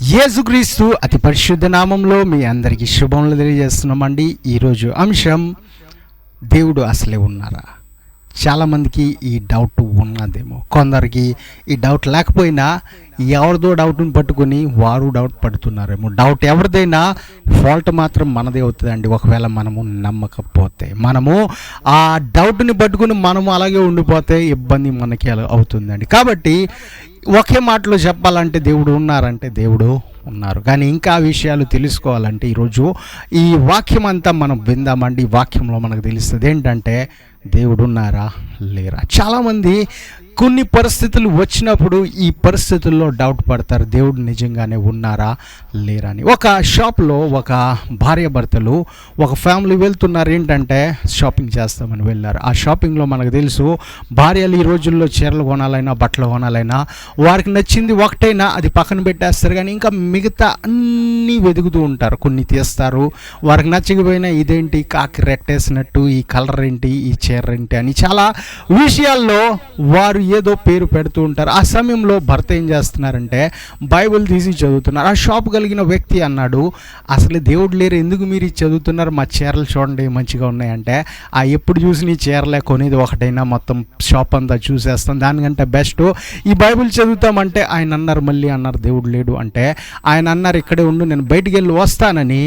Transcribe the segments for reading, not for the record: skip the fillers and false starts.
యేసుక్రీస్తు అతి పరిశుద్ధ నామంలో మీ అందరికీ శుభములు తెలియజేస్తున్నామండి. ఈరోజు అంశం, దేవుడు అసలే ఉన్నారా? చాలామందికి ఈ డౌట్ ఉన్నదేమో, కొందరికి ఈ డౌట్ లేకపోయినా ఎవరిదో డౌట్ని పట్టుకొని వారు డౌట్ పడుతున్నారేమో. డౌట్ ఎవరిదైనా ఫాల్ట్ మాత్రం మనదే అవుతుందండి. ఒకవేళ మనము నమ్మకపోతే, మనము ఆ డౌట్ని పట్టుకుని మనము అలాగే ఉండిపోతే ఇబ్బంది మనకి అవుతుందండి. కాబట్టి ఒకే మాటలో చెప్పాలంటే దేవుడు ఉన్నారంటే దేవుడు ఉన్నారు. కానీ ఇంకా విషయాలు తెలుసుకోవాలంటే ఈరోజు ఈ వాక్యం అంతా మనం విందామండి. ఈ వాక్యంలో మనకు తెలుస్తుంది ఏంటంటే దేవుడు ఉన్నారా లేరా. చాలామంది కొన్ని పరిస్థితులు వచ్చినప్పుడు ఈ పరిస్థితుల్లో డౌట్ పడతారు, దేవుడు నిజంగానే ఉన్నారా లేరా అని. ఒక షాప్లో ఒక భార్య భర్తలు ఒక ఫ్యామిలీ వెళ్తున్నారు. ఏంటంటే షాపింగ్ చేస్తామని వెళ్ళారు. ఆ షాపింగ్లో మనకు తెలుసు, భార్యలు ఈ రోజుల్లో చీరలు కొనాలైనా బట్టలు కొనాలైనా వారికి నచ్చింది ఒకటైనా అది పక్కన పెట్టేస్తారు, కానీ ఇంకా మిగతా అన్నీ వెతుకుతూ ఉంటారు. కొన్ని తీస్తారు, వారికి నచ్చకపోయినా ఇదేంటి కాకి రెట్టేసినట్టు, ఈ కలర్ ఏంటి, ఈ చీర ఏంటి అని చాలా విషయాల్లో వారు ఏదో పేరు పెడుతూ ఉంటారు. ఆ సమయంలో భర్త ఏం చేస్తున్నారంటే బైబిల్ తీసి చదువుతున్నారు. ఆ షాప్ కలిగిన వ్యక్తి అన్నాడు, అసలు దేవుడు లేరు, ఎందుకు మీరు ఇది చదువుతున్నారు? మా చీరలు చూడండి మంచిగా ఉన్నాయంటే, ఆ ఎప్పుడు చూసి నీ చీరలే కొనేది ఒకటైనా మొత్తం షాప్ అంతా చూసేస్తాం, దానికంటే బెస్ట్ ఈ బైబిల్ చదువుతామంటే ఆయన అన్నారు, మళ్ళీ అన్నారు దేవుడు లేడు అంటే ఆయన అన్నారు ఇక్కడే ఉండు, నేను బయటికి వెళ్ళి వస్తానని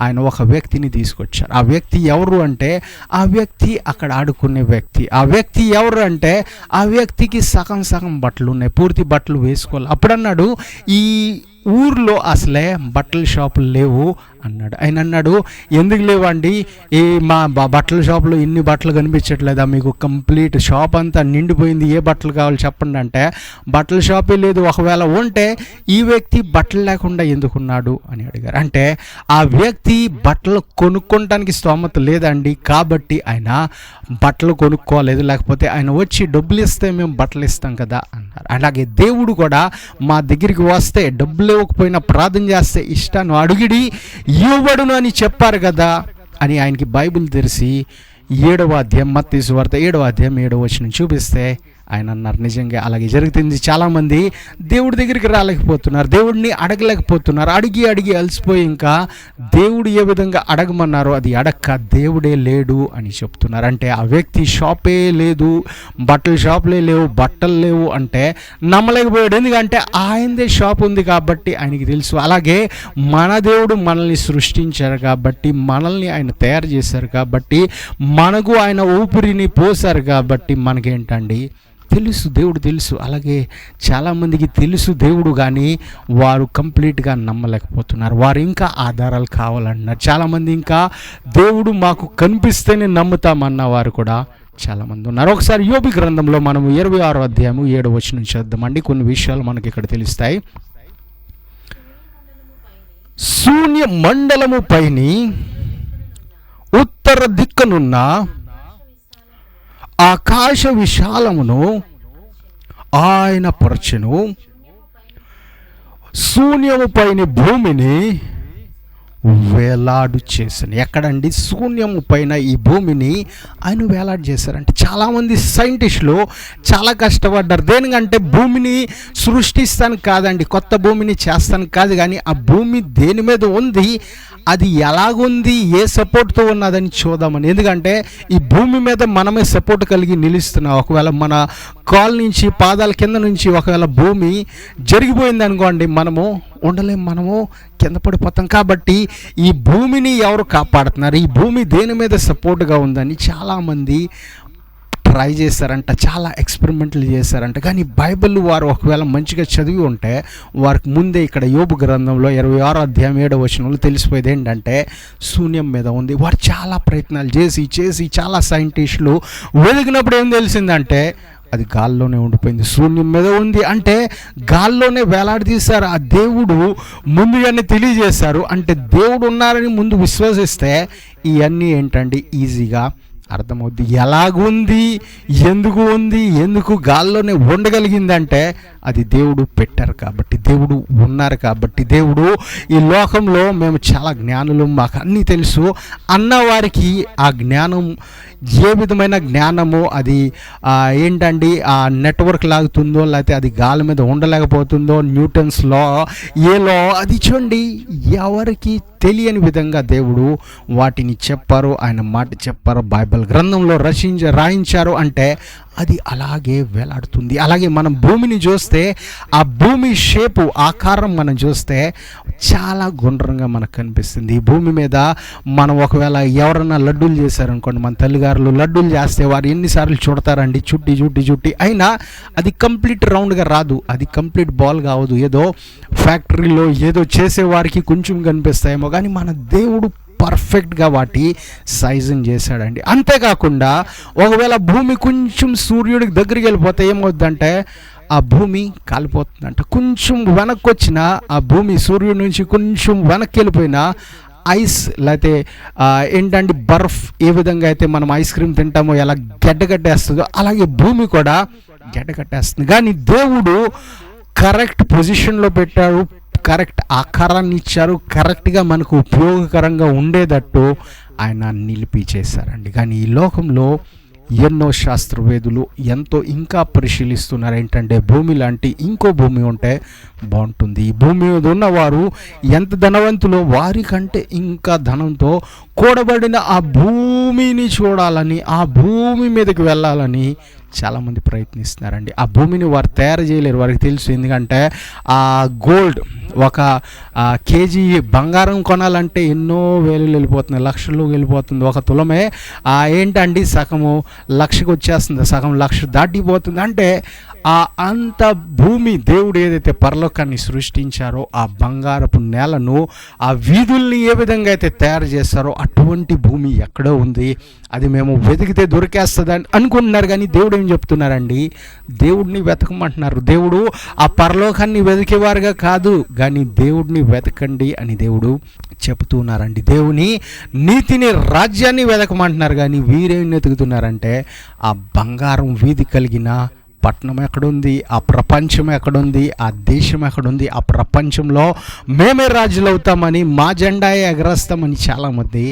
ఆయన ఒక వ్యక్తిని తీసుకొచ్చారు. ఆ వ్యక్తి ఎవరు అంటే ఆ వ్యక్తి అక్కడ ఆడుకునే వ్యక్తి. ఆ వ్యక్తి ఎవరు అంటే ఆ వ్యక్తికి సగం సగం బట్టలు ఉన్నాయి, పూర్తి బట్టలు వేసుకోవాలి. అప్పుడు అన్నాడు, ఈ ఊర్లో అసలే బట్టల షాపులు లేవు అన్నాడు. ఆయన అన్నాడు, ఎందుకు లేవండి, ఈ మా బట్టల షాపులో ఇన్ని బట్టలు కనిపించట్లేదా మీకు? కంప్లీట్ షాప్ అంతా నిండిపోయింది, ఏ బట్టలు కావాలి చెప్పండి అంటే బట్టల షాపే లేదు. ఒకవేళ ఉంటే ఈ వ్యక్తి బట్టలు లేకుండా ఎందుకున్నాడు అని అడిగారు. అంటే ఆ వ్యక్తి బట్టలు కొనుక్కోవడానికి స్తోమత లేదండి, కాబట్టి ఆయన బట్టలు కొనుక్కోలేదు, లేకపోతే ఆయన వచ్చి డబ్బులు ఇస్తే మేము బట్టలు ఇస్తాం కదా అన్నారు. అలాగే దేవుడు కూడా మా దగ్గరికి వస్తే డబ్బులు ఇవ్వకపోయినా ప్రార్థన చేస్తే ఇష్టాన్ని అడిగిడి ఇవ్వబడును అని చెప్పారు కదా అని ఆయనకి బైబిల్ తెరిచి 7వ అధ్యాయం మత్తయి సువార్త 7వ అధ్యాయం 7వ వచనం చూపిస్తే ఆయన అన్నారు, నిజంగా అలాగే జరుగుతుంది. చాలామంది దేవుడి దగ్గరికి రాలేకపోతున్నారు, దేవుడిని అడగలేకపోతున్నారు. అడిగి అడిగి అలసిపోయి ఇంకా దేవుడు ఏ విధంగా అడగమన్నారో అది అడక్క దేవుడే లేడు అని చెప్తున్నారు. అంటే ఆ వ్యక్తి షాపే లేదు, బట్టల షాపులే లేవు, బట్టలు లేవు అంటే నమ్మలేకపోయాడు. ఎందుకంటే ఆయనదే షాప్ ఉంది కాబట్టి ఆయనకి తెలుసు. అలాగే మన దేవుడు మనల్ని సృష్టించారు కాబట్టి, మనల్ని ఆయన తయారు చేశారు కాబట్టి, మనకు ఆయన ఊపిరిని పోశారు కాబట్టి మనకేంటండి తెలుసు, దేవుడు తెలుసు. అలాగే చాలామందికి తెలుసు దేవుడు, కానీ వారు కంప్లీట్గా నమ్మలేకపోతున్నారు. వారు ఇంకా ఆధారాలు కావాలంటున్నారు. చాలామంది ఇంకా దేవుడు మాకు కనిపిస్తేనే నమ్ముతామన్న వారు కూడా చాలామంది ఉన్నారు. ఒకసారి యోబు గ్రంథంలో మనము 26వ అధ్యాయము 7వ వచనం చూద్దామండి. కొన్ని విషయాలు మనకి ఇక్కడ తెలుస్తాయి. శూన్య మండలము పైని ఉత్తర దిక్కునున్న ఆకాశ విశాలమును ఆయన పరచెను, శూన్యము పైన భూమిని వేలాడు చేశాను. ఎక్కడండి? శూన్యము పైన ఈ భూమిని ఆయన వేలాడు చేశారంటే చాలామంది సైంటిస్టులు చాలా కష్టపడ్డారు. దేనికంటే భూమిని సృష్టిస్తాను కాదండి, కొత్త భూమిని చేస్తాను కాదు, కానీ ఆ భూమి దేని మీద ఉంది, అది ఎలాగుంది, ఏ సపోర్ట్తో ఉన్నదని చూద్దామని. ఎందుకంటే ఈ భూమి మీద మనమే సపోర్ట్ కలిగి నిలుస్తున్నాం. ఒకవేళ మన కాల్ నుంచి పాదాల కింద నుంచి ఒకవేళ భూమి జరిగిపోయింది అనుకోండి, మనము ఉండలేము, మనము కింద పడిపోతాం. కాబట్టి ఈ భూమిని ఎవరు కాపాడుతున్నారు, ఈ భూమి దేని మీద సపోర్ట్గా ఉందని చాలామంది ట్రై చేశారంట, చాలా ఎక్స్పెరిమెంట్లు చేశారంట. కానీ బైబిల్ వారు ఒకవేళ మంచిగా చదివి ఉంటే వారికి ముందే ఇక్కడ యోబు గ్రంథంలో 26వ అధ్యాయం 7వ వచనంలో తెలిసిపోయేది ఏంటంటే శూన్యం మీద ఉంది. వారు చాలా ప్రయత్నాలు చేసి చాలా సైంటిస్టులు వెలిగినప్పుడు ఏం తెలిసిందంటే అది గాల్లోనే ఉండిపోయింది, శూన్యం మీద ఉంది. అంటే గాల్లోనే వేలాడదీశారు. ఆ దేవుడు ముందుగానే తెలియజేశారు. అంటే దేవుడు ఉన్నారని ముందు విశ్వసిస్తే ఇవన్నీ ఏంటండి ఈజీగా అర్థమవుద్ది. ఎలాగుంది, ఎందుకు ఉంది, ఎందుకు గాల్లోనే ఉండగలిగిందంటే అది దేవుడు పెట్టారు కాబట్టి, దేవుడు ఉన్నారు కాబట్టి. దేవుడు ఈ లోకంలో మేము చాలా జ్ఞానులు, మాకు అన్నీ తెలుసు అన్నవారికి ఆ జ్ఞానం ఏ విధమైన జ్ఞానము అది ఏంటండి ఆ నెట్వర్క్ లాగుతుందో, లేకపోతే అది గాలి మీద ఉండలేకపోతుందో, న్యూటన్స్ లా ఏ లా అది చూడండి, ఎవరికి తెలియని విధంగా దేవుడు వాటిని చెప్పారు, ఆయన మాట చెప్పారు, బైబిల్ గ్రంథంలో రాయించారు అంటే అది అలాగే వేలాడుతుంది. అలాగే మనం భూమిని చూస్తే ఆ భూమి షేపు, ఆకారం మనం చూస్తే చాలా గుండ్రంగా మనకు కనిపిస్తుంది. ఈ భూమి మీద మనం ఒకవేళ ఎవరన్నా లడ్డూలు చేశారనుకోండి, మన తల్లిగారులు లడ్డూలు చేస్తే వారు ఎన్నిసార్లు చుడతారండి, చుట్టి అయినా అది కంప్లీట్ రౌండ్గా రాదు, అది కంప్లీట్ బాల్ కావదు. ఏదో ఫ్యాక్టరీలో ఏదో చేసేవారికి కొంచెం కనిపిస్తాయేమో, కానీ మన దేవుడు పర్ఫెక్ట్గా వాటి సైజుని చేశాడండి. అంతేకాకుండా ఒకవేళ భూమి కొంచెం సూర్యుడికి దగ్గరికి వెళ్ళిపోతే ఏమవుద్దంటే ఆ భూమి కాలిపోతుందంట. కొంచెం వెనక్కి వచ్చిన ఆ భూమి సూర్యుడి నుంచి కొంచెం వెనక్కి వెళ్ళిపోయినా ఐస్ లేకపోతే ఏంటంటే బర్ఫ్ ఏ విధంగా అయితే మనం ఐస్ క్రీమ్ తింటామో ఎలా గడ్డగట్టేస్తుందో అలాగే భూమి కూడా గడ్డగట్టేస్తుంది. కానీ దేవుడు కరెక్ట్ పొజిషన్లో పెట్టాడు, కరెక్ట్ ఆకారాన్ని ఇచ్చారు, కరెక్ట్గా మనకు ఉపయోగకరంగా ఉండేటట్టు ఆయన నిలిపి చేశారండి. కానీ ఈ లోకంలో ఎన్నో శాస్త్రవేదులు ఎంతో ఇంకా పరిశీలిస్తున్నారు ఏంటంటే భూమి లాంటి ఇంకో భూమి ఉంటే బాగుంటుంది. ఈ భూమి మీద ఉన్నవారు ఎంత ధనవంతులో వారికంటే ఇంకా ధనంతో కూడబడిన ఆ భూమిని చూడాలని, ఆ భూమి మీదకి వెళ్ళాలని చాలామంది ప్రయత్నిస్తున్నారండి. ఆ భూమిని వారు తయారు చేయలేరు, వారికి తెలుసు. ఎందుకంటే ఆ గోల్డ్ ఒక కేజీ బంగారం కొనాలంటే ఎన్నో వేలు వెళ్ళిపోతుంది, లక్షలు వెళ్ళిపోతుంది. ఒక తులమే ఏంటండి సగము లక్షకు వచ్చేస్తుంది, సగం లక్ష దాటిపోతుంది. అంటే అంత భూమి దేవుడు ఏదైతే పరలోకాన్ని సృష్టించారో ఆ బంగారపు నేలను, ఆ వీధుల్ని ఏ విధంగా అయితే తయారు చేస్తారో అటువంటి భూమి ఎక్కడో ఉంది, అది మేము వెతికితే దొరికేస్తుందని అనుకుంటున్నారు. కానీ దేవుడు ఏం చెప్తున్నారండి, దేవుడిని వెతకమంటున్నారు. దేవుడు ఆ పరలోకాన్ని వెతికేవారుగా కాదు, కానీ దేవుడిని వెతకండి అని దేవుడు చెప్తున్నారండి. దేవుని నీతిని, రాజ్యాన్ని వెతకమంటున్నారు. కానీ వీరేం వెతుకుతున్నారంటే ఆ బంగారం వీధి కలిగిన పట్టణం ఎక్కడుంది, ఆ ప్రపంచం ఎక్కడుంది, ఆ దేశం ఎక్కడుంది, ఆ ప్రపంచంలో మేమే రాజులు అవుతామని, మా జెండా ఎగరేస్తామని చాలామంది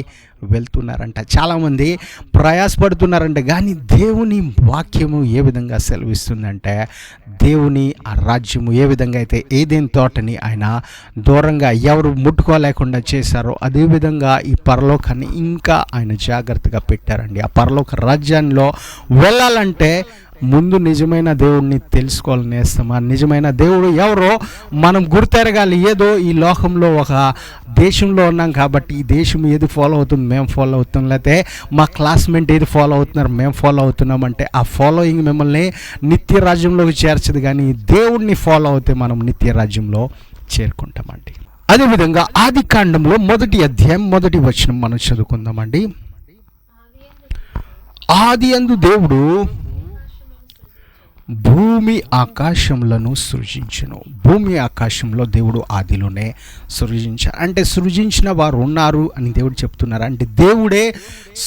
వెళ్తున్నారంట, చాలామంది ప్రయాసపడుతున్నారంట. కానీ దేవుని వాక్యము ఏ విధంగా సెలవిస్తుందంటే దేవుని ఆ రాజ్యము ఏ విధంగా అయితే ఏదైనా తోటని ఆయన దూరంగా ఎవరు ముట్టుకోలేకుండా చేశారో అదేవిధంగా ఈ పరలోకాన్ని ఇంకా ఆయన జాగ్రత్తగా పెట్టారండి. ఆ పరలోక రాజ్యంలో వెళ్ళాలంటే ముందు నిజమైన దేవుడిని తెలుసుకోవాలని నేస్తామా, నిజమైన దేవుడు ఎవరో మనం గుర్తెరగాలి. ఏదో ఈ లోకంలో ఒక దేశంలో ఉన్నాం కాబట్టి ఈ దేశం ఏది ఫాలో అవుతుంది మేము ఫాలో అవుతున్నాం, లేకపోతే మా క్లాస్మేట్ ఏది ఫాలో అవుతున్నారు మేము ఫాలో అవుతున్నాం అంటే ఆ ఫాలోయింగ్ మిమ్మల్ని నిత్య రాజ్యంలోకి చేర్చదు. కానీ దేవుడిని ఫాలో అవుతే మనం నిత్య రాజ్యంలో చేరుకుంటామండి. అదేవిధంగా ఆది కాండంలో 1వ అధ్యాయం 1వ వచనం మనం చదువుకుందామండి. ఆది యందు దేవుడు భూమి ఆకాశములను సృజించును. భూమి ఆకాశంలో దేవుడు ఆదిలోనే సృజించారు. అంటే సృజించిన వారు ఉన్నారు అని దేవుడు చెప్తున్నారు. అంటే దేవుడే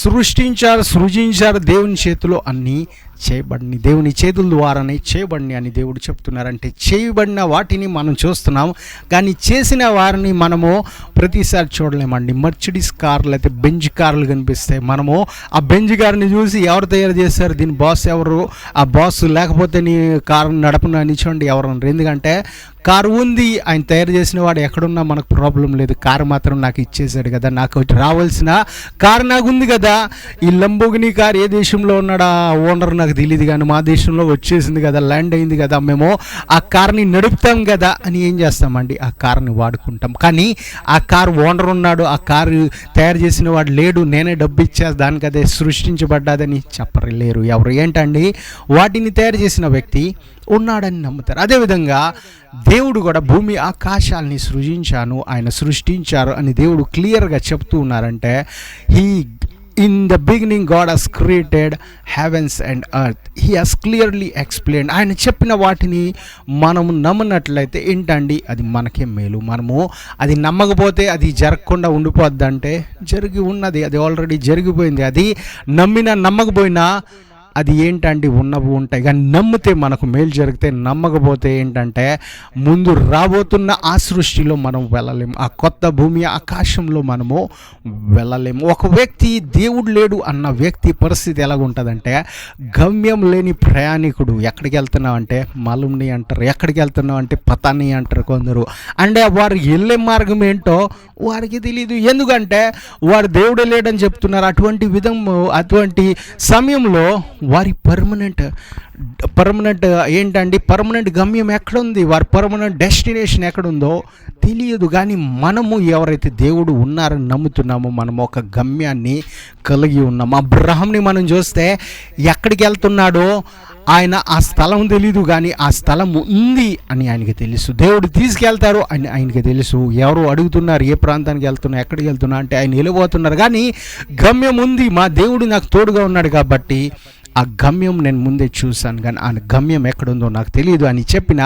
సృజించారు, దేవుని చేతిలో అన్నీ చేయబడిని, దేవుని చేతుల ద్వారానే చేయబడిని అని దేవుడు చెప్తున్నారు. అంటే చేయబడిన వాటిని మనం చూస్తున్నాం, కానీ చేసిన వారిని మనము ప్రతిసారి చూడలేమండి. మర్సిడీస్ కార్లు అయితే బెంజ్ కార్లు కనిపిస్తాయి, మనము ఆ బెంజ్ కార్ని చూసి ఎవరు తయారు చేశారు, దీని బాస్ ఎవరు, ఆ బాస్ లేకపోతే నీ కారు నడపను అని చూడండి ఎవరు అన్నారు. ఎందుకంటే కారు ఉంది, ఆయన తయారు చేసిన వాడు ఎక్కడున్నా మనకు ప్రాబ్లం లేదు, కారు మాత్రం నాకు ఇచ్చేసాడు కదా, నాకు రావాల్సిన కారు నాకు ఉంది కదా. ఈ లంబోగిని కారు ఏ దేశంలో ఉన్నాడా ఓనర్ నాకు తెలియదు, కానీ మా దేశంలో వచ్చేసింది కదా, ల్యాండ్ అయింది కదా, మేము ఆ కార్ని నడుపుతాం కదా అని ఏం చేస్తామండి, ఆ కార్ని వాడుకుంటాం. కానీ ఆ కారు ఓనర్ ఉన్నాడు, ఆ కారు తయారు చేసిన వాడు లేడు, నేనే డబ్బు ఇచ్చేసి దానికి అదే సృష్టించబడ్డాదని చెప్పలేరు ఎవరు. ఏంటండి, వాటిని తయారు చేసిన వ్యక్తి ఉన్నాడని నమ్ముతారు. అదేవిధంగా దేవుడు కూడా భూమి ఆకాశాలని సృజించాను, ఆయన సృష్టించారు అని దేవుడు క్లియర్గా చెప్తూ ఉన్నారంటే in the beginning God has created heavens and earth. He has clearly explain. ఆయన చెప్పిన వాటిని మనము నమ్మినట్లయితే ఏంటండి, అది మనకే మేలు. మనము అది నమ్మకపోతే అది జరగకుండా ఉండిపోద్దంటే జరిగి ఉన్నది, అది ఆల్రెడీ జరిగిపోయింది. అది నమ్మినా నమ్మకపోయినా అది ఏంటంటే ఉన్నవి ఉంటాయి. కానీ నమ్మితే మనకు మేలు జరిగితే, నమ్మకపోతే ఏంటంటే ముందు రాబోతున్న ఆ సృష్టిలో మనం వెళ్ళలేము, ఆ కొత్త భూమి ఆకాశంలో మనము వెళ్ళలేము. ఒక వ్యక్తి దేవుడు లేడు అన్న వ్యక్తి పరిస్థితి ఎలాగుంటుందంటే, గమ్యం లేని ప్రయాణికుడు. ఎక్కడికి వెళ్తున్నావు అంటే మాలూమ్ని అంటారు, ఎక్కడికి వెళ్తున్నావు అంటే పతాని అంటారు కొందరు. అంటే వారు వెళ్ళే మార్గం ఏంటో వారికి తెలియదు. ఎందుకంటే వారు దేవుడే లేడని చెప్తున్నారు. అటువంటి సమయంలో వారి పర్మనెంట్ ఏంటండి, పర్మనెంట్ గమ్యం ఎక్కడుంది, వారి పర్మనెంట్ డెస్టినేషన్ ఎక్కడుందో తెలియదు. కానీ మనము ఎవరైతే దేవుడు ఉన్నారని నమ్ముతున్నామో మనము ఒక గమ్యాన్ని కలిగి ఉన్నాము. అబ్రహాంని మనం చూస్తే ఎక్కడికి వెళ్తున్నాడో ఆయన ఆ స్థలం తెలీదు, కానీ ఆ స్థలం ఉంది అని ఆయనకి తెలుసు. దేవుడు తీసుకెళ్తారు అని ఆయనకి తెలుసు. ఎవరు అడుగుతున్నారు ఏ ప్రాంతానికి వెళ్తున్నా, ఎక్కడికి వెళ్తున్నా అంటే ఆయన వెళ్ళిపోతున్నారు, కానీ గమ్యం ఉంది. మా దేవుడు నాకు తోడుగా ఉన్నాడు కాబట్టి ఆ గమ్యం నేను ముందే చూశాను, కానీ ఆ గమ్యం ఎక్కడుందో నాకు తెలియదు అని చెప్పిన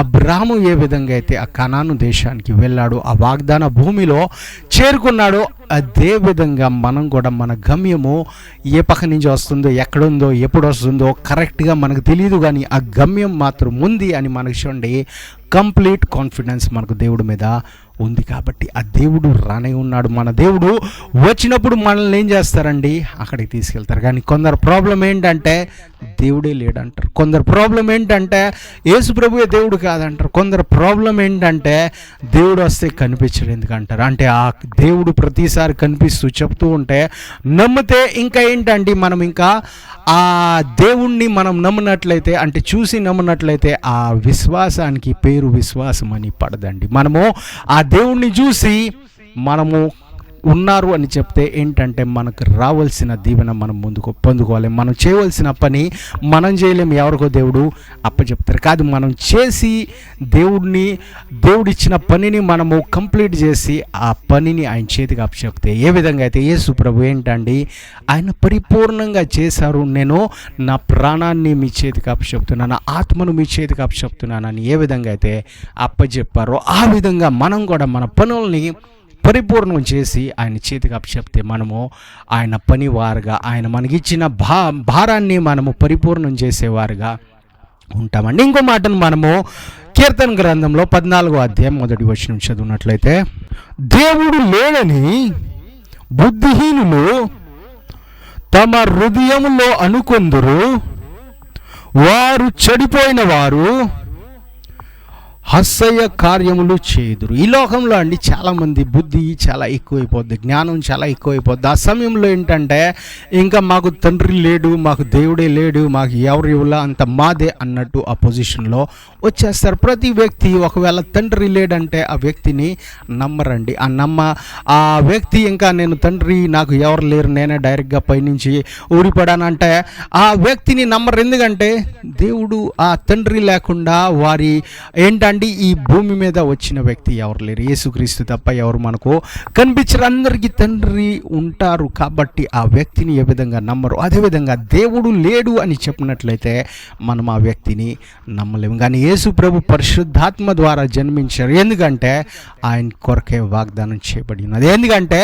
అబ్రాహాము ఏ విధంగా అయితే ఆ కనాను దేశానికి వెళ్ళాడు, ఆ వాగ్దాన భూమిలో చేరుకున్నాడో, అదే విధంగా మనం కూడా మన గమ్యము ఏ పక్క నుంచి వస్తుందో, ఎక్కడుందో, ఎప్పుడు వస్తుందో కరెక్ట్గా మనకు తెలియదు, కానీ ఆ గమ్యం మాత్రం ఉంది అని మనకు చూడండి కంప్లీట్ కాన్ఫిడెన్స్ మనకు దేవుడి మీద ఉంది. కాబట్టి ఆ దేవుడు రానే ఉన్నాడు. మన దేవుడు వచ్చినప్పుడు మనల్ని ఏం చేస్తారండి, అక్కడికి తీసుకెళ్తారు. కానీ కొందరు ప్రాబ్లం ఏంటంటే దేవుడే లేడంటారు. కొందరు ప్రాబ్లం ఏంటంటే యేసు ప్రభువే దేవుడు కాదంటారు. కొందరు ప్రాబ్లం ఏంటంటే దేవుడు వస్తే కనిపించడు ఎందుకంటారు. అంటే ఆ దేవుడు ప్రతిసారి కనిపిస్తూ చెప్తూ ఉంటే నమ్మితే ఇంకా ఏంటండి, మనం ఇంకా ఆ దేవుణ్ణి మనం నమ్మినట్లయితే, అంటే చూసి నమ్మినట్లయితే ఆ విశ్వాసానికి పేరు విశ్వాసం అని పడదండి. మనము ఆ దేవుణ్ణి చూసి మనము ఉన్నారు అని చెప్తే ఏంటంటే మనకు రావాల్సిన దీవెన మనం ముందుకు పొందుకోవాలి. మనం చేయవలసిన పని మనం చేయలేము, ఎవరికో దేవుడు అప్పచెప్తారు. కాదు, మనం చేసి దేవుడిచ్చిన పనిని మనము కంప్లీట్ చేసి ఆ పనిని ఆయన చేతికి అప్పచెప్తే, ఏ విధంగా అయితే యేసు ప్రభు ఏంటండి ఆయన పరిపూర్ణంగా చేశారు, నేను నా ప్రాణాన్ని మీ చేతికి అప్పచెప్తున్నాను, నా ఆత్మను మీ చేతికి అప్పచెప్తున్నాను అని ఏ విధంగా అయితే అప్పచెప్పారో ఆ విధంగా మనం కూడా మన పనుల్ని పరిపూర్ణం చేసి ఆయన చేతికి అప్పచెప్తే మనము ఆయన పనివారుగా, ఆయన మనకిచ్చిన భారాన్ని మనము పరిపూర్ణం చేసేవారుగా ఉంటామండి. ఇంకో మాటను మనము కీర్తన గ్రంథంలో 14వ అధ్యాయం 1వ వచనం చదివినట్లయితే, దేవుడు లేడని బుద్ధిహీనులు తమ హృదయంలో అనుకొందురు, వారు చెడిపోయిన వారు హస్సయ కార్యములు చేదురు. ఈ లోకంలో అండి చాలామంది బుద్ధి చాలా ఎక్కువైపోద్ది, జ్ఞానం చాలా ఎక్కువైపోద్ది. ఆ సమయంలో ఏంటంటే ఇంకా మాకు తండ్రి లేడు, మాకు దేవుడే లేడు, మాకు ఎవరు ఇవ్వలా, అంత మాదే అన్నట్టు ఆ పొజిషన్లో వచ్చేస్తారు. ప్రతి వ్యక్తి ఒకవేళ తండ్రి లేడంటే ఆ వ్యక్తిని నమ్మరండి. ఆ వ్యక్తి ఇంకా నేను తండ్రి నాకు ఎవరు లేరు, నేనే డైరెక్ట్గా పైనుంచి ఊడిపడానంటే ఆ వ్యక్తిని నమ్మరు. ఎందుకంటే దేవుడు ఆ తండ్రి లేకుండా వారి ఏంటంటే ఈ భూమి మీద వచ్చిన వ్యక్తి ఎవరు లేరు, యేసుక్రీస్తు తప్ప ఎవరు మనకు కనిపించరు. అందరికీ తండ్రి ఉంటారు కాబట్టి ఆ వ్యక్తిని ఏ విధంగా నమ్మరు. అదేవిధంగా దేవుడు లేడు అని చెప్పినట్లయితే మనం ఆ వ్యక్తిని నమ్మలేము. కానీ యేసు ప్రభు పరిశుద్ధాత్మ ద్వారా జన్మించారు, ఎందుకంటే ఆయన కొరకే వాగ్దానం చేయబడి ఉన్నది. ఎందుకంటే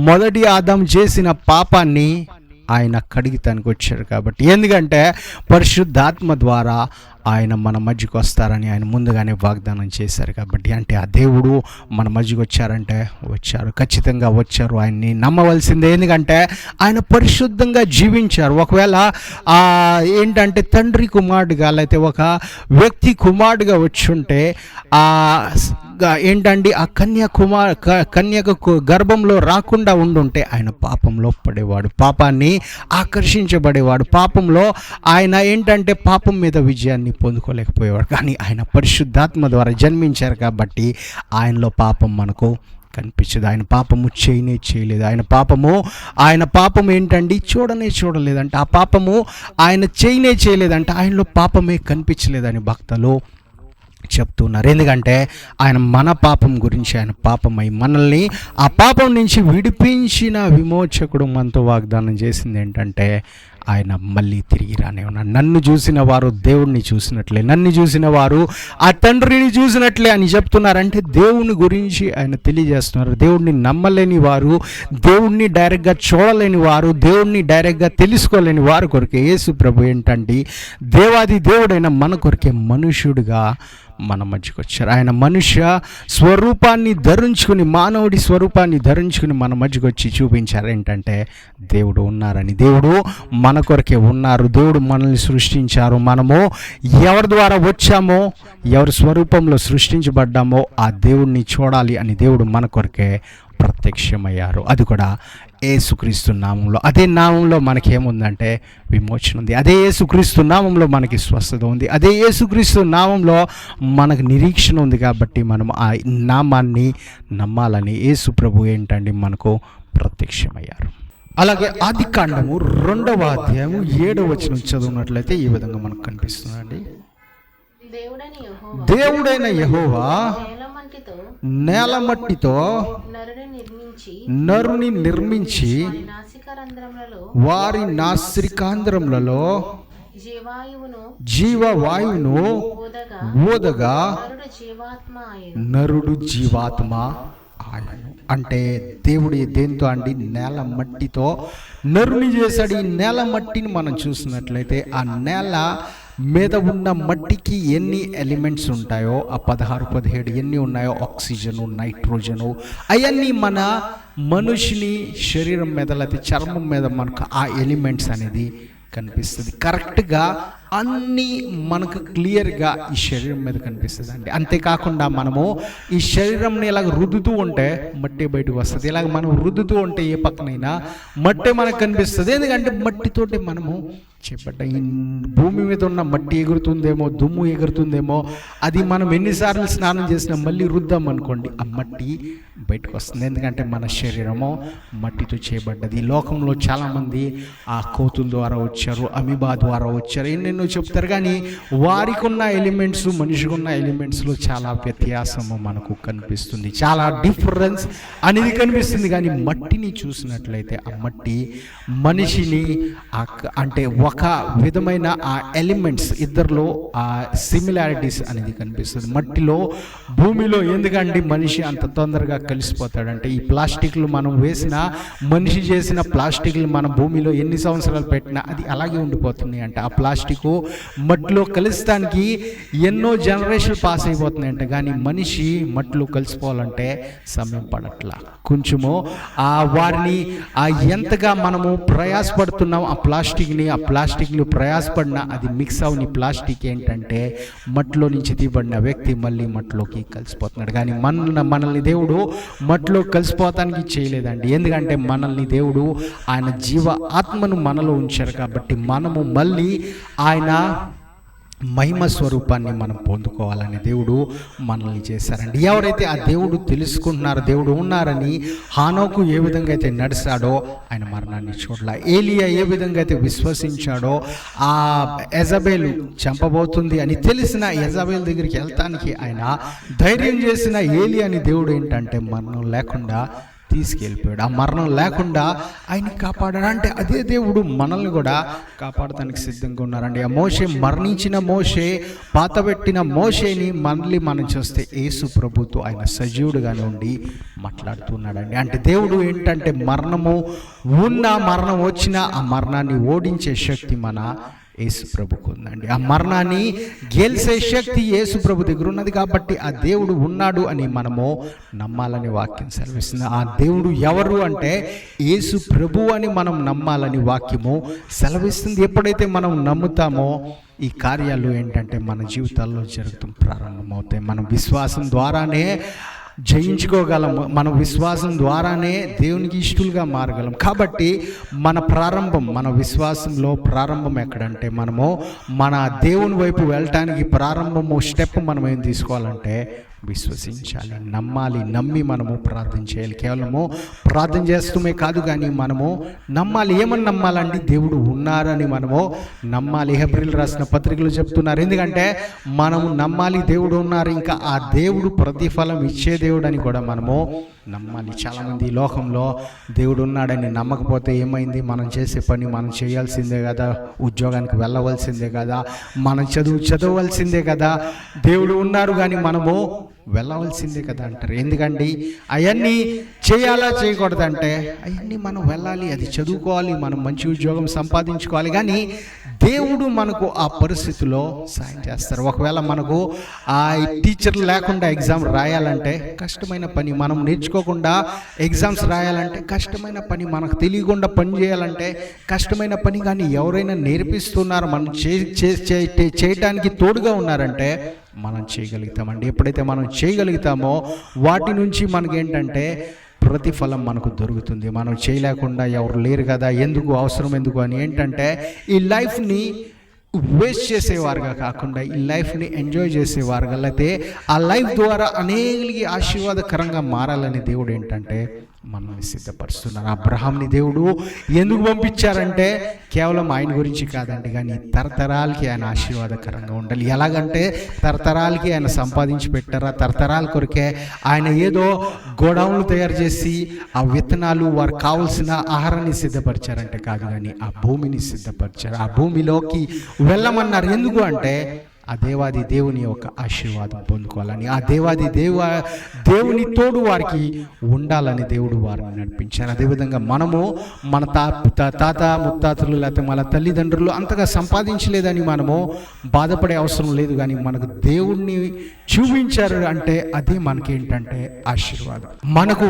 మొదటి ఆదాము చేసిన పాపాన్ని ఆయన కడిగితానికి వచ్చారు కాబట్టి, ఎందుకంటే పరిశుద్ధాత్మ ద్వారా ఆయన మన మధ్యకు వస్తారని ఆయన ముందుగానే వాగ్దానం చేశారు కాబట్టి, అంటే ఆ దేవుడు మన మధ్యకు వచ్చారంటే వచ్చారు, ఖచ్చితంగా వచ్చారు. ఆయన్ని నమ్మవలసిందే, ఎందుకంటే ఆయన పరిశుద్ధంగా జీవించారు. ఒకవేళ ఏంటంటే తండ్రి కుమారుడుగా లేకపోతే ఒక వ్యక్తి కుమారుడుగా వచ్చుంటే ఏంటండి ఆ కన్యకు గర్భంలో రాకుండా ఉండుంటే ఆయన పాపంలో పడేవాడు, పాపాన్ని ఆకర్షించబడేవాడు, పాపంలో ఆయన ఏంటంటే పాపం మీద విజయాన్ని పొందుకోలేకపోయేవాడు. కానీ ఆయన పరిశుద్ధాత్మ ద్వారా జన్మించారు కాబట్టి ఆయనలో పాపం మనకు కనిపించదు. ఆయన పాపము చేయలేదు, ఆయన పాపం ఏంటండి చూడలేదంటే, ఆ పాపము ఆయన చేయలేదంటే ఆయనలో పాపమే కనిపించలేదని భక్తులు చెప్తున్నారు. ఎందుకంటే ఆయన మన పాపం గురించి ఆయన పాపమై మనల్ని ఆ పాపం నుంచి విడిపించిన విమోచకుడు మనతో వాగ్దానం చేసింది ఏంటంటే ఆయన మళ్ళీ తిరిగి రానే ఉన్నాడు. నన్ను చూసిన వారు దేవుణ్ణి చూసినట్లే, నన్ను చూసిన వారు ఆ తండ్రిని చూసినట్లే అని చెప్తున్నారంటే దేవుని గురించి ఆయన తెలియజేస్తున్నారు. దేవుణ్ణి నమ్మలేని వారు, దేవుణ్ణి డైరెక్ట్గా చూడలేని వారు, దేవుణ్ణి డైరెక్ట్గా తెలుసుకోలేని వారు కొరకే యేసు ప్రభు ఏంటంటే దేవాది దేవుడైన మన కొరకే మనుష్యుడిగా మన మధ్యకు వచ్చారు. ఆయన మనుష్య స్వరూపాన్ని ధరించుకుని, మానవుడి స్వరూపాన్ని ధరించుకుని మన మధ్యకు వచ్చి చూపించారు ఏంటంటే దేవుడు ఉన్నారని. దేవుడు మన కొరకే ఉన్నారు. దేవుడు మనల్ని సృష్టించారు. మనము ఎవరి ద్వారా వచ్చామో, ఎవరి స్వరూపంలో సృష్టించబడ్డామో ఆ దేవుడిని చూడాలి అని దేవుడు మన కొరకే ప్రత్యక్షమయ్యారు. అది కూడా యేసుక్రీస్తు నామంలో. అదే నామంలో మనకేముందంటే విమోచన ఉంది. అదే యేసుక్రీస్తు నామంలో మనకి స్వస్థత ఉంది. అదే యేసుక్రీస్తు నామంలో మనకు నిరీక్షణ ఉంది. కాబట్టి మనం ఆ నామాన్ని నమ్మాలని యేసు ప్రభు ఏంటండి మనకు ప్రత్యక్షమయ్యారు. అలాగే ఆదికాండము 2వ అధ్యాయము 7వ వచనం చదువున్నట్లయితే ఈ విధంగా మనకు కనిపిస్తుందండి. దేవుడైన యెహోవా నేలమట్టితో నరుని నిర్మించి వారి నాసికాంధ్రములలో జీవవాయువును ఊదగా నరుడు జీవాత్మ ఆయను. అంటే దేవుడు దేంతో అండి? నేల మట్టితో నరుని చేశాడు. ఈ నేల మట్టిని మనం చూసినట్లయితే ఆ నేల మీద ఉన్న మట్టికి ఎన్ని ఎలిమెంట్స్ ఉంటాయో, ఆ 16, 17 ఎన్ని ఉన్నాయో, ఆక్సిజను, నైట్రోజను, అవన్నీ మన మనిషిని శరీరం మీద లేకపోతే చర్మం మీద మనకు ఆ ఎలిమెంట్స్ అనేది కనిపిస్తుంది. కరెక్ట్గా అన్నీ మనకు క్లియర్గా ఈ శరీరం మీద కనిపిస్తుంది అండి. అంతేకాకుండా మనము ఈ శరీరంని ఇలాగ రుద్దుతూ ఉంటే మట్టి బయటకు వస్తుంది. ఇలాగ మనం రుద్దుతూ ఉంటే ఏ పక్కనైనా మట్టి మనకు కనిపిస్తుంది. ఎందుకంటే మట్టితోటి మనము చేపట్ట ఈ భూమి మీద ఉన్న మట్టి ఎగురుతుందేమో, దుమ్ము ఎగురుతుందేమో, అది మనం ఎన్నిసార్లు స్నానం చేసినా మళ్ళీ రుద్దాం అనుకోండి, ఆ మట్టి బయటకు వస్తుంది. ఎందుకంటే మన శరీరము మట్టితో చేయబడ్డది. ఈ లోకంలో చాలామంది ఆ కోతుల ద్వారా వచ్చారు, అమీబా ద్వారా వచ్చారు, ఎన్నెన్నో చెప్తారు. కానీ వారికి ఉన్న ఎలిమెంట్స్, మనిషికి ఉన్న ఎలిమెంట్స్లో చాలా వ్యత్యాసము మనకు కనిపిస్తుంది, చాలా డిఫరెన్స్ అనేది కనిపిస్తుంది. కానీ మట్టిని చూసినట్లయితే ఆ మట్టి మనిషిని అంటే ఒక విధమైన ఆ ఎలిమెంట్స్ ఇద్దరిలో ఆ సిమిలారిటీస్ అనేది కనిపిస్తుంది. మట్టిలో, భూమిలో. ఎందుకంటే మనిషి అంత తొందరగా కలిసిపోతాడంటే ఈ ప్లాస్టిక్లు మనం వేసిన, మనిషి చేసిన ప్లాస్టిక్లు మన భూమిలో ఎన్ని సంవత్సరాలు పెట్టినా అది అలాగే ఉండిపోతుంది. అంటే ఆ ప్లాస్టిక్ మట్టిలో కలిసడానికి ఎన్నో జనరేషన్లు పాస్ అయిపోతున్నాయంట. కానీ మనిషి మట్టిలో కలిసిపోవాలంటే సమయం పడట్లా. కొంచెము వారిని ఎంతగా మనము ప్రయాసపడుతున్నాం ఆ ప్లాస్టిక్లు ప్రయాసపడినా అది మిక్స్ అవని ప్లాస్టిక్ ఏంటంటే మట్టిలో నుంచి తీయబడిన వ్యక్తి మళ్ళీ మట్టిలోకి కలిసిపోతున్నాడు. కానీ మనల్ని దేవుడు మట్టిలో కలిసిపోతానికి చేయలేదండి. ఎందుకంటే మనల్ని దేవుడు ఆయన జీవ ఆత్మను మనలో ఉంచారు. కాబట్టి మనము మళ్ళీ ఆయన మహిమ స్వరూపాన్ని మనం పొందుకోవాలని దేవుడు మనల్ని చేశారండి. ఎవరైతే ఆ దేవుడు తెలుసుకుంటున్నారో, దేవుడు ఉన్నారని, హానోకు ఏ విధంగా అయితే నడిచాడో ఆయన మరణాన్ని చూడలే. ఏలియా ఏ విధంగా అయితే విశ్వసించాడో, ఆ యెజబెలు చంపబోతుంది అని తెలిసిన యెజబెల్ దగ్గరికి వెళ్తానికి ఆయన ధైర్యం చేసిన ఏలియాని దేవుడు ఏంటంటే మరణం లేకుండా తీసుకెళ్ళిపోయాడు. ఆ మరణం లేకుండా ఆయన్ని కాపాడాడు. అంటే అదే దేవుడు మనల్ని కూడా కాపాడటానికి సిద్ధంగా ఉన్నారండి. ఆ మోషే, మరణించిన మోషే, పాతబెట్టిన మోషేని మళ్ళీ మనం చూస్తే యేసు ప్రభుతో ఆయన సజీవుడుగానే ఉండి మాట్లాడుతున్నాడండి. అంటే దేవుడు ఏంటంటే మరణము ఉన్న, మరణం వచ్చినా ఆ మరణాన్ని ఓడించే శక్తి మన యేసు ప్రభుకు ఉందండి. ఆ మరణాన్ని గెలిచే శక్తి యేసు ప్రభు దగ్గర ఉన్నది. కాబట్టి ఆ దేవుడు ఉన్నాడు అని మనము నమ్మాలని వాక్యం సెలవిస్తుంది. ఆ దేవుడు ఎవరు అంటే యేసు ప్రభు అని మనం నమ్మాలని వాక్యము సెలవిస్తుంది. ఎప్పుడైతే మనం నమ్ముతామో ఈ కార్యాలు ఏంటంటే మన జీవితాల్లో జరుగుతూ ప్రారంభమవుతాయి. మనం విశ్వాసం ద్వారానే జయించుకోగలము. మన విశ్వాసం ద్వారానే దేవునికి ఇష్టలుగా మారగలం. కాబట్టి మన విశ్వాసంలో ప్రారంభం ఎక్కడంటే మనము మన దేవుని వైపు వెళ్ళటానికి స్టెప్ మనం ఏం తీసుకోవాలంటే విశ్వసించాలి, నమ్మాలి. నమ్మి మనము ప్రార్థన చేయాలి. కేవలము ప్రార్థన చేస్తూనే కాదు, కానీ మనము నమ్మాలి. ఏమని నమ్మాలండి? దేవుడు ఉన్నారని మనము నమ్మాలి. హెబ్రీయులకు రాసిన పత్రికలు చెప్తున్నారు. ఎందుకంటే మనము నమ్మాలి దేవుడు ఉన్నారు, ఇంకా ఆ దేవుడు ప్రతిఫలం ఇచ్చే దేవుడు అని కూడా మనము నమ్మాలి. చాలామంది ఈ లోకంలో దేవుడు ఉన్నాడని నమ్మకపోతే ఏమైంది? మనం చేసే పని మనం చేయాల్సిందే కదా, ఉద్యోగానికి వెళ్ళవలసిందే కదా, మనం చదవవలసిందే కదా, దేవుడు ఉన్నారు కానీ మనము వెళ్ళవలసిందే కదా అంటారు. ఎందుకండి అవన్నీ చేయాలా చేయకూడదంటే అవన్నీ మనం వెళ్ళాలి, అది చదువుకోవాలి, మనం మంచి ఉద్యోగం సంపాదించుకోవాలి. కానీ దేవుడు మనకు ఆ పరిస్థితిలో సాయం చేస్తారు. ఒకవేళ మనకు ఆ టీచర్ లేకుండా ఎగ్జామ్ రాయాలంటే కష్టమైన పని, మనం నేర్చుకోకుండా ఎగ్జామ్స్ రాయాలంటే కష్టమైన పని, మనకు తెలియకుండా పని చేయాలంటే కష్టమైన పని. కానీ ఎవరైనా నేర్పిస్తున్నారు, మనం చేయటానికి తోడుగా ఉన్నారంటే మనం చేయగలుగుతామండి. ఎప్పుడైతే మనం చేయగలుగుతామో వాటి నుంచి మనకేంటంటే ప్రతిఫలం మనకు దొరుకుతుంది. మనం చేయలేకుండా ఎవరు లేరు కదా, ఎందుకు అవసరం ఎందుకు అని ఏంటంటే ఈ లైఫ్ని వేస్ట్ చేసేవారుగా కాకుండా ఈ లైఫ్ని ఎంజాయ్ చేసేవారుగా, లేకపోతే ఆ లైఫ్ ద్వారా అనేకులకి ఆశీర్వాదకరంగా మారాలని దేవుడు ఏంటంటే మనల్ని సిద్ధపరుస్తున్నారు. అబ్రహాంని దేవుడు ఎందుకు పంపించారంటే కేవలం ఆయన గురించి కాదండి, కానీ తరతరాలకి ఆయన ఆశీర్వాదకరంగా ఉండాలి. ఎలాగంటే తరతరాలకి ఆయన సంపాదించి పెట్టారా, తరతరాల కొరకే ఆయన ఏదో గోడౌన్లు తయారు చేసి ఆ విత్తనాలు వారికి కావలసిన ఆహారాన్ని సిద్ధపరిచారంటే కాదు, కానీ ఆ భూమిని సిద్ధపరిచారు. ఆ భూమిలోకి వెళ్ళమన్నారు. ఎందుకు అంటే ఆ దేవాది దేవుని యొక్క ఆశీర్వాదం పొందుకోవాలని, ఆ దేవుని తోడు వారికి ఉండాలని దేవుడు వారిని నడిపించారు. అదేవిధంగా మనము మన తాత ముత్తాతలు లేకపోతే మన తల్లిదండ్రులు అంతగా సంపాదించలేదని మనము బాధపడే అవసరం లేదు. కానీ మనకు దేవుణ్ణి చూపించారు అంటే అది మనకేంటంటే ఆశీర్వాదం. మనకు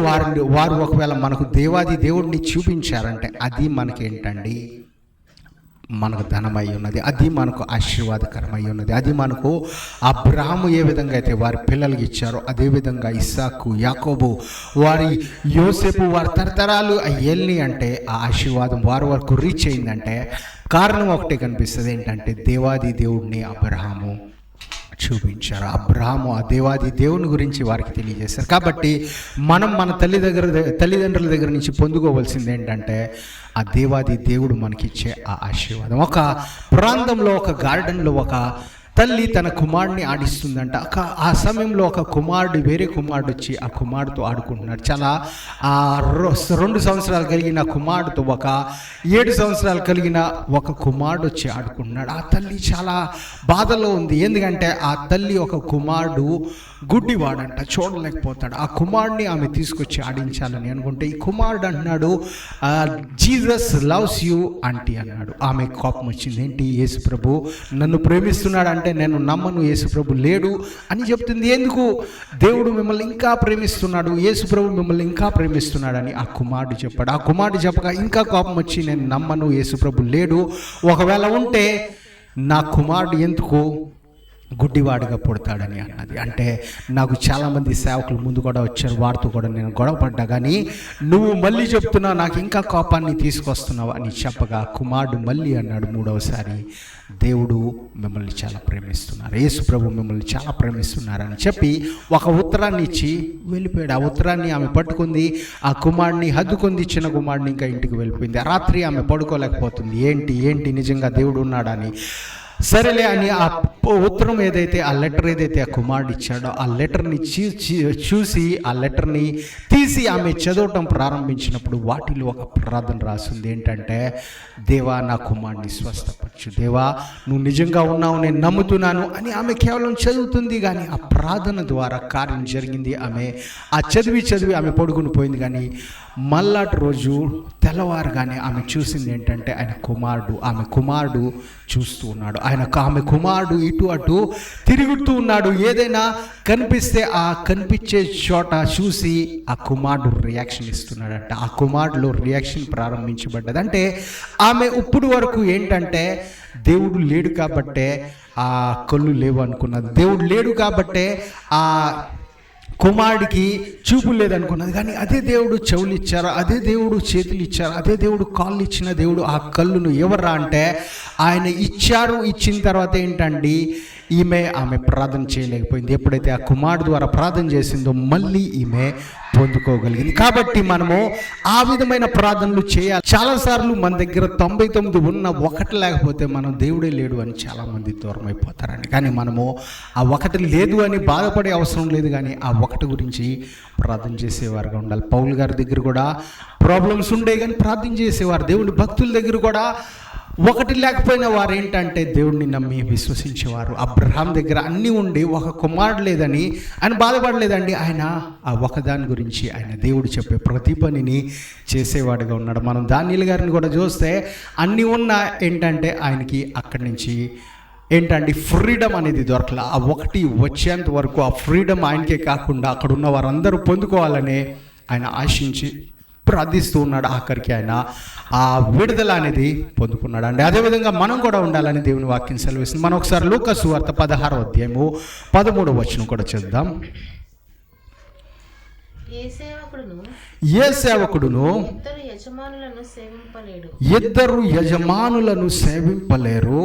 వారు ఒకవేళ మనకు దేవాది దేవుడిని చూపించారంటే అది మనకేంటండి మనకు ధనమై ఉన్నది, అది మనకు ఆశీర్వాదకరమై ఉన్నది. అది మనకు అబ్రహాము ఏ విధంగా అయితే వారి పిల్లలకి ఇచ్చారో అదేవిధంగా ఇస్సాకు, యాకోబు, వారి యోసేపు, వారి తరతరాలు వెళ్ళి అంటే ఆ ఆశీర్వాదం వారి వరకు రీచ్ అయిందంటే కారణం ఒకటే కనిపిస్తుంది. ఏంటంటే దేవాది దేవుడిని అబ్రహాము చూపించారు. అబ్రహాము ఆ దేవాది దేవుని గురించి వారికి తెలియజేశారు. కాబట్టి మనం మన తల్లిదండ్రుల దగ్గర నుంచి పొందుకోవాల్సింది ఏంటంటే ఆ దేవాది దేవుడు మనకిచ్చే ఆ ఆశీర్వాదం. ఒక ప్రాంతంలో ఒక గార్డెన్లో ఒక తల్లి తన కుమారుడిని ఆడిస్తుందంట. ఆ సమయంలో ఒక వేరే కుమారుడు వచ్చి ఆ కుమారుడితో ఆడుకుంటున్నాడు. చాలా 2 సంవత్సరాలు కలిగిన కుమారుడితో ఒక 7 సంవత్సరాలు కలిగిన ఒక కుమారుడు వచ్చి ఆడుకుంటున్నాడు. ఆ తల్లి చాలా బాధలో ఉంది. ఎందుకంటే ఆ తల్లి ఒక కుమారుడు గుడ్డివాడంట, చూడలేకపోతాడు. ఆ కుమారుడిని ఆమె తీసుకొచ్చి ఆడించాలని అనుకుంటే ఈ కుమారుడు అంటున్నాడు, జీసస్ లవ్స్ యూ ఆంటీ అన్నాడు. ఆమె కోపం వచ్చింది. ఏంటి, యేసుప్రభు నన్ను ప్రేమిస్తున్నాడు అంటే నేను నమ్మను, యేసుప్రభు లేడు అని చెప్తుంది. ఎందుకు? దేవుడు మిమ్మల్ని ఇంకా ప్రేమిస్తున్నాడు, యేసుప్రభు మిమ్మల్ని ఇంకా ప్రేమిస్తున్నాడని ఆ కుమారుడు చెప్పాడు. ఆ కుమారుడు చెప్పగా ఇంకా కోపం వచ్చి నేను నమ్మను, యేసుప్రభు లేడు, ఒకవేళ ఉంటే నా కుమారుడు ఎందుకు గుడ్డివాడిగా పుడతాడని అన్నది. అంటే నాకు చాలామంది సేవకులు ముందు కూడా వచ్చారు, వారితో కూడా నేను గొడవపడ్డా, కానీ నువ్వు మళ్ళీ చెప్తున్నావు, నాకు ఇంకా కోపాన్ని తీసుకొస్తున్నావు అని చెప్పగా కుమారుడు మళ్ళీ అన్నాడు 3వసారి, దేవుడు మిమ్మల్ని చాలా ప్రేమిస్తున్నారు, యేసు ప్రభు మిమ్మల్ని చాలా ప్రేమిస్తున్నారని చెప్పి ఒక ఉత్తరాన్ని ఇచ్చి వెళ్ళిపోయాడు. ఆ ఉత్తరాన్ని ఆమె పట్టుకుంది, ఆ కుమారుడిని హద్దుకుంది, చిన్న కుమారుడిని ఇంకా ఇంటికి వెళ్ళిపోయింది. ఆ రాత్రి ఆమె పడుకోలేకపోతుంది. ఏంటి నిజంగా దేవుడు ఉన్నాడని. సరేలే అని ఆ ఉత్తరం ఏదైతే ఆ లెటర్ ఏదైతే ఆ కుమారుడు ఇచ్చాడో ఆ లెటర్ని చూసి ఆ లెటర్ని తీసి ఆమె చదవటం ప్రారంభించినప్పుడు వాటిలో ఒక ప్రార్థన రాసింది. ఏంటంటే, దేవా నా కుమారుడిని స్వస్థపరచు, దేవా నువ్వు నిజంగా ఉన్నావు, నేను నమ్ముతున్నాను అని ఆమె కేవలం చదువుతుంది. కానీ ఆ ప్రార్థన ద్వారా కార్యం జరిగింది. ఆమె ఆ చదివి ఆమె పడుకుని పోయింది. కానీ మళ్ళాటి రోజు తెల్లవారుగానే ఆమె చూసింది ఏంటంటే ఆమె కుమారుడు చూస్తూ ఉన్నాడు. ఆమె కుమారుడు ఇటు అటు తిరుగుతూ ఉన్నాడు. ఏదైనా కనిపిస్తే ఆ కనిపించే చోట చూసి ఆ కుమారుడు రియాక్షన్ ఇస్తున్నాడంట. ఆ కుమారుడులో రియాక్షన్ ప్రారంభించబడ్డది. అంటే ఆమె ఇప్పుడు వరకు ఏంటంటే దేవుడు లేడు కాబట్టే ఆ కళ్ళు లేవు అనుకున్నది, దేవుడు లేడు కాబట్టే ఆ కుమారుడికి చూపు లేదనుకున్నది. కానీ అదే దేవుడు చెవులు ఇచ్చారు, అదే దేవుడు చేతులు ఇచ్చారు, అదే దేవుడు కాళ్ళు ఇచ్చిన దేవుడు ఆ కళ్ళును ఎవర్రా అంటే ఆయన ఇచ్చారు. ఇచ్చిన తర్వాత ఏంటండి, ఆమె ప్రార్థన చేయలేకపోయింది. ఎప్పుడైతే ఆ కుమారుడు ద్వారా ప్రార్థన చేసిందో మళ్ళీ ఈమె పొందుకోగలిగింది. కాబట్టి మనము ఆ విధమైన ప్రార్థనలు చేయాలి. చాలాసార్లు మన దగ్గర 99 ఉన్న ఒకటి లేకపోతే మనం దేవుడే లేడు అని చాలామంది దూరం అయిపోతారండి. కానీ మనము ఆ ఒకటి లేదు అని బాధపడే అవసరం లేదు, కానీ ఆ ఒకటి గురించి ప్రార్థన చేసేవారుగా ఉండాలి. పౌలు గారి దగ్గర కూడా ప్రాబ్లమ్స్ ఉండే కానీ ప్రార్థన చేసేవారు. దేవుని భక్తుల దగ్గర కూడా ఒకటి లేకపోయినా వారు ఏంటంటే దేవుడిని నమ్మి విశ్వసించేవారు. అబ్రహాం దగ్గర అన్నీ ఉండి ఒక కుమారుడు లేదని ఆయన బాధపడలేదండి. ఆయన ఆ ఒకదాని గురించి ఆయన దేవుడు చెప్పే ప్రతి పనిని చేసేవాడుగా ఉన్నాడు. మనం దానియేలు గారిని కూడా చూస్తే అన్నీ ఉన్నా ఏంటంటే ఆయనకి అక్కడి నుంచి ఏంటంటే ఫ్రీడమ్ అనేది దొరకల. ఆ ఒకటి వచ్చేంత వరకు ఆ ఫ్రీడమ్ ఆయనకే కాకుండా అక్కడ ఉన్న వారందరూ పొందుకోవాలని ఆయన ఆశించి ప్రార్థిస్తూ ఉన్నాడు. ఆఖరికి ఆయన ఆ విడుదల అనేది పొందుకున్నాడు అండి. అదేవిధంగా మనం కూడా ఉండాలని దేవుని వాక్యం సెలవిస్తుంది. మనం ఒకసారి లూకా సువార్త 16వ అధ్యాయము 13వ వచనం కూడా చదువుదాం. ఏ సేవకుడును ఇద్దరు యజమానులను సేవింపలేరు.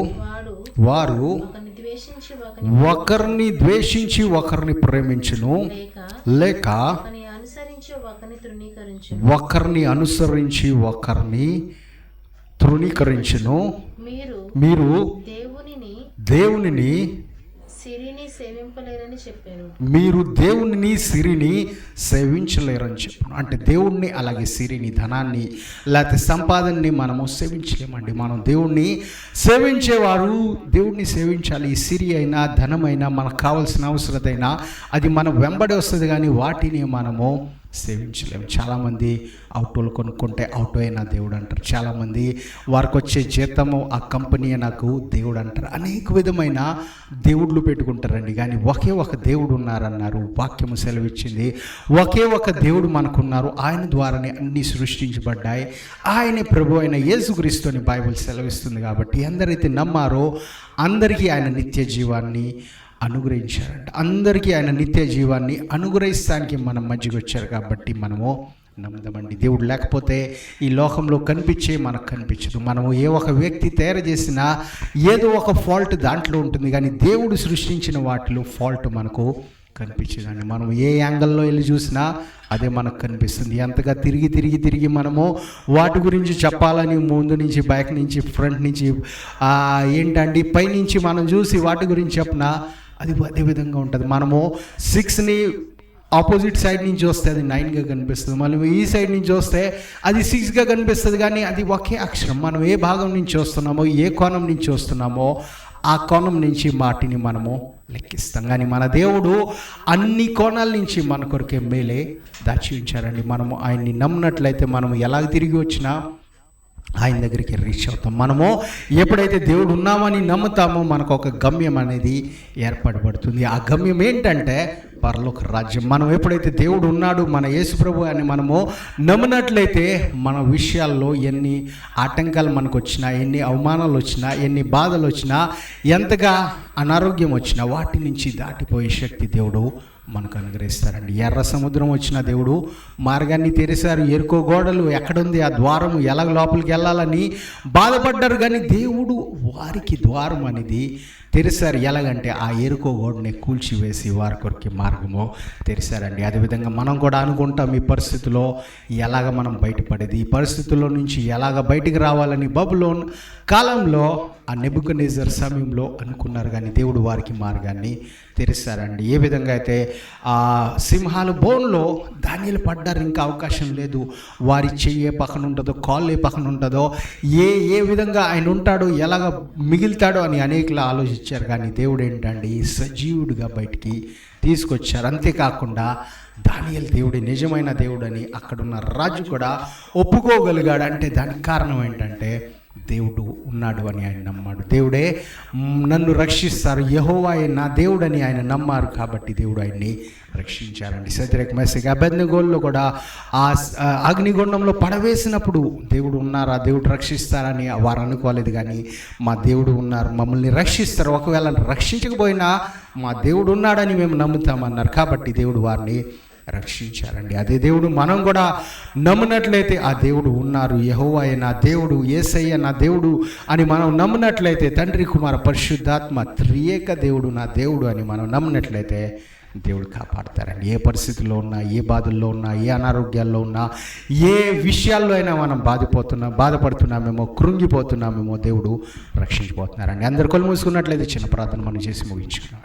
వారు ఒకరిని ద్వేషించి ఒకరిని ప్రేమించును, లేక ఒకరిని అనుసరించి ఒకరిని తృణీకరించును. మీరు దేవునిని మీరు దేవునిని సిరిని సేవించలేరని చెప్పాను. అంటే దేవుణ్ణి అలాగే సిరిని, ధనాన్ని లేకపోతే సంపాదనని మనము సేవించలేమండి. మనం దేవుణ్ణి సేవించేవారు దేవుణ్ణి సేవించాలి. ఈ సిరి అయినా ధనమైనా మనకు కావాల్సిన అవసరత అయినా అది మనం వెంబడి వస్తుంది, కానీ వాటిని మనము సేవించలేము. చాలామంది ఆటోలు కొనుక్కుంటే ఆటో అయినా దేవుడు అంటారు. చాలామంది వారికి వచ్చే జీతము ఆ కంపెనీ నాకు దేవుడు అంటారు. అనేక విధమైన దేవుళ్ళు పెట్టుకుంటారండి. కానీ ఒకే ఒక దేవుడు ఉన్నారన్నారు. వాక్యము సెలవిచ్చింది. ఒకే ఒక దేవుడు మనకున్నారు. ఆయన ద్వారానే అన్నీ సృష్టించబడ్డాయి. ఆయనే ప్రభు అయిన యేసుక్రీస్తు అని బైబిల్ సెలవిస్తుంది. కాబట్టి ఎందరైతే నమ్మారో అందరికీ ఆయన నిత్య జీవాన్ని అనుగ్రహించారంట. అందరికీ ఆయన నిత్య జీవాన్ని అనుగ్రహిస్తానికి మనం మధ్యకి వచ్చారు. కాబట్టి మనము నమ్మదమండి. దేవుడు లేకపోతే ఈ లోకంలో కనిపించే మనకు కనిపించదు. మనము ఏ ఒక వ్యక్తి తయారు చేసినా ఏదో ఒక ఫాల్ట్ దాంట్లో ఉంటుంది, కానీ దేవుడు సృష్టించిన వాటిలో ఫాల్ట్ మనకు కనిపించదండి. మనం ఏ యాంగిల్లో వెళ్ళి చూసినా అదే మనకు కనిపిస్తుంది. ఎంతగా తిరిగి మనము వాటి గురించి చెప్పాలని ముందు నుంచి, బ్యాక్ నుంచి, ఫ్రంట్ నుంచి ఏంటండి పైనుంచి మనం చూసి వాటి గురించి చెప్పినా అది అదే విధంగా ఉంటుంది. మనము 6ని ఆపోజిట్ సైడ్ నుంచి వస్తే అది 9గా కనిపిస్తుంది. మనం ఈ సైడ్ నుంచి వస్తే అది 6గా కనిపిస్తుంది, కానీ అది ఒకే అక్షరం. మనం ఏ భాగం నుంచి వస్తున్నామో, ఏ కోణం నుంచి వస్తున్నామో ఆ కోణం నుంచి వాటిని మనము లెక్కిస్తాం. కానీ మన దేవుడు అన్ని కోణాల నుంచి మన కొరకే మేలే దాచి ఉంచారండి. మనము ఆయన్ని నమ్మినట్లయితే మనము ఎలా తిరిగి వచ్చినా ఆయన దగ్గరికి రీచ్ అవుతాం. మనము ఎప్పుడైతే దేవుడు ఉన్నామని నమ్ముతామో మనకు ఒక గమ్యం అనేది ఏర్పడబడుతుంది. ఆ గమ్యం ఏంటంటే పరలోక రాజ్యం. మనం ఎప్పుడైతే దేవుడు ఉన్నాడు, మన యేసు ప్రభు అని మనము నమ్మినట్లయితే మన విషయాల్లో ఎన్ని ఆటంకాలు మనకు వచ్చినా, ఎన్ని అవమానాలు వచ్చినా, ఎన్ని బాధలు వచ్చినా, ఎంతగా అనారోగ్యం వచ్చినా వాటి నుంచి దాటిపోయే శక్తి దేవుడు మనకు అనుగ్రహిస్తారండి. ఎర్ర సముద్రం వచ్చిన దేవుడు మార్గాన్ని తెరిచారు. ఎరుకో గోడలు ఎక్కడుంది, ఆ ద్వారము ఎలా లోపలికి వెళ్ళాలని బాధపడ్డారు, కానీ దేవుడు వారికి ద్వారం అనేది తెరిచారు. ఎలాగంటే ఆ ఎరుకో గోడని కూల్చివేసి వారి కొరికి మార్గము తెరిచారండి. అదేవిధంగా మనం కూడా అనుకుంటాం ఈ పరిస్థితిలో ఎలాగ మనం బయటపడేది, ఈ పరిస్థితుల్లో నుంచి ఎలాగ బయటికి రావాలని బబులోన్ కాలంలో ఆ నెబుకద్నెజర్ సమయంలో అనుకున్నారు, కానీ దేవుడు వారికి మార్గాన్ని తెరిచారండి. ఏ విధంగా అయితే ఆ సింహాల బోన్లో దానియేలు పడ్డారు, ఇంకా అవకాశం లేదు. వారి చెయ్యి ఏ పక్కన ఉంటుందో, కాళ్ళు ఏ పక్కన ఉంటుందో, ఏ విధంగా ఆయన ఉంటాడో, ఎలాగ మిగులుతాడో అని అనేకలా ఆలోచించారు. కానీ దేవుడు ఏంటండి సజీవుడిగా బయటికి తీసుకొచ్చారు. అంతేకాకుండా దానియేలు దేవుడి నిజమైన దేవుడని అక్కడున్న రాజు కూడా ఒప్పుకోగలిగాడు. అంటే దానికి కారణం ఏంటంటే దేవుడు ఉన్నాడు అని ఆయన నమ్మాడు. దేవుడే నన్ను రక్షిస్తారు, యెహోవాయే నా దేవుడని ఆయన నమ్మారు. కాబట్టి దేవుడు ఆయన్ని రక్షించారండి. శద్రక్ మెషక్ అబేద్నెగోల్లో కూడా ఆ అగ్నిగుండంలో పడవేసినప్పుడు దేవుడు ఉన్నారా, దేవుడు రక్షిస్తారని వారు అనుకోలేదు. కానీ మా దేవుడు ఉన్నారు, మమ్మల్ని రక్షిస్తారు, ఒకవేళ రక్షించకపోయినా మా దేవుడు ఉన్నాడని మేము నమ్ముతామన్నారు. కాబట్టి దేవుడు వారిని రక్షించారండి. అదే దేవుడు మనం కూడా నమ్మినట్లయితే ఆ దేవుడు ఉన్నారు, యెహోవాయే నా దేవుడు, యేసయ్య నా దేవుడు అని మనం నమ్మినట్లయితే, తండ్రి కుమార పరిశుద్ధాత్మ త్రియేక దేవుడు నా దేవుడు అని మనం నమ్మినట్లయితే దేవుడు కాపాడతారండి. ఏ పరిస్థితుల్లో ఉన్నా, ఏ బాధల్లో ఉన్నా, ఏ అనారోగ్యాల్లో ఉన్నా, ఏ విషయాల్లో అయినా మనం బాధపడుతున్నామేమో, కృంగిపోతున్నామేమో, దేవుడు రక్షించిపోతున్నారండి. అందరు కళ్ళు మూసుకున్నట్లయితే చిన్న ప్రార్థన మనం చేసి ముగించుకున్నాం.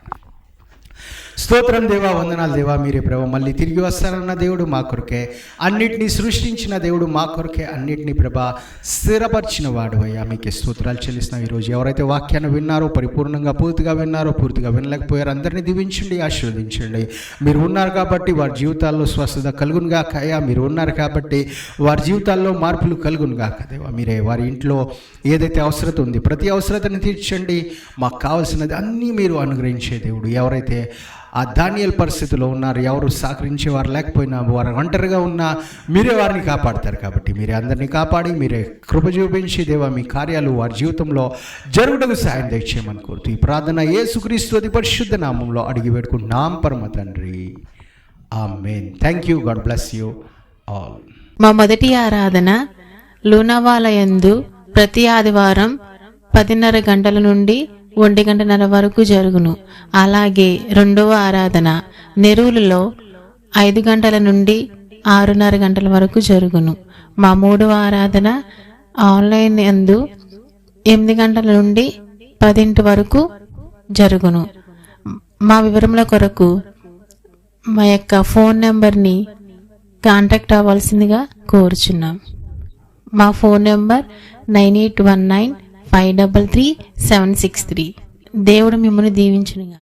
స్తోత్రం దేవా, వందనాలు దేవా, మీరే ప్రభు మళ్ళీ తిరిగి వస్తారన్న దేవుడు మా కొరకే, అన్నిటినీ సృష్టించిన దేవుడు మా కొరకే, అన్నిటినీ ప్రభా స్థిరపరిచిన వాడు అయ్యా, మీకే స్తోత్రాలు చెల్లిస్తున్నాం. ఈరోజు ఎవరైతే వాక్యాన్ని విన్నారో, పరిపూర్ణంగా పూర్తిగా విన్నారో, పూర్తిగా వినలేకపోయారు, అందరినీ దీవించండి, ఆశీర్వదించండి. మీరు ఉన్నారు కాబట్టి వారి జీవితాల్లో స్వస్థత కలుగునుగాక అయ్యా, మీరు ఉన్నారు కాబట్టి వారి జీవితాల్లో మార్పులు కలుగునుగాక దేవా. మీరే వారి ఇంట్లో ఏదైతే అవసరత ఉంది ప్రతి అవసరతని తీర్చండి, మాకు కావాల్సినది అన్నీ మీరు అనుగ్రహించే దేవుడు. ఎవరైతే ఆ దానియేలు పరిస్థితిలో ఉన్నారు, ఎవరు సహకరించేవారు లేకపోయినా, వారు ఒంటరిగా ఉన్నా మీరే వారిని కాపాడతారు కాబట్టి మీరే అందరినీ కాపాడి మీరే కృప చూపించి దేవా మీ కార్యాలు వారి జీవితంలో జరుగుటకు సాయం దయచేయమని కోరుతూ ఈ ప్రార్థన యేసుక్రీస్తు అతి పరిశుద్ధ నామంలో అడిగి పెట్టుకుంటున్నాం పరమ తండ్రి, amen. Thank you. God bless you all. మా మొదటి ఆరాధన లూనావాల యందు ప్రతి ఆదివారం 10:30 గంటల నుండి 1:30 వరకు జరుగును. అలాగే రెండవ ఆరాధన నెరూలులో 5 గంటల నుండి 6:30 గంటల వరకు జరుగును. మా మూడవ ఆరాధన ఆన్లైన్ యందు 8 గంటల నుండి 10 వరకు జరుగును. మా వివరముల కొరకు మా యొక్క ఫోన్ నెంబర్ని కాంటాక్ట్ అవ్వాల్సిందిగా కోరుచున్నాం. మా ఫోన్ నెంబర్ 9819533763. దేవుడు మిమ్మల్ని దీవించునుగా.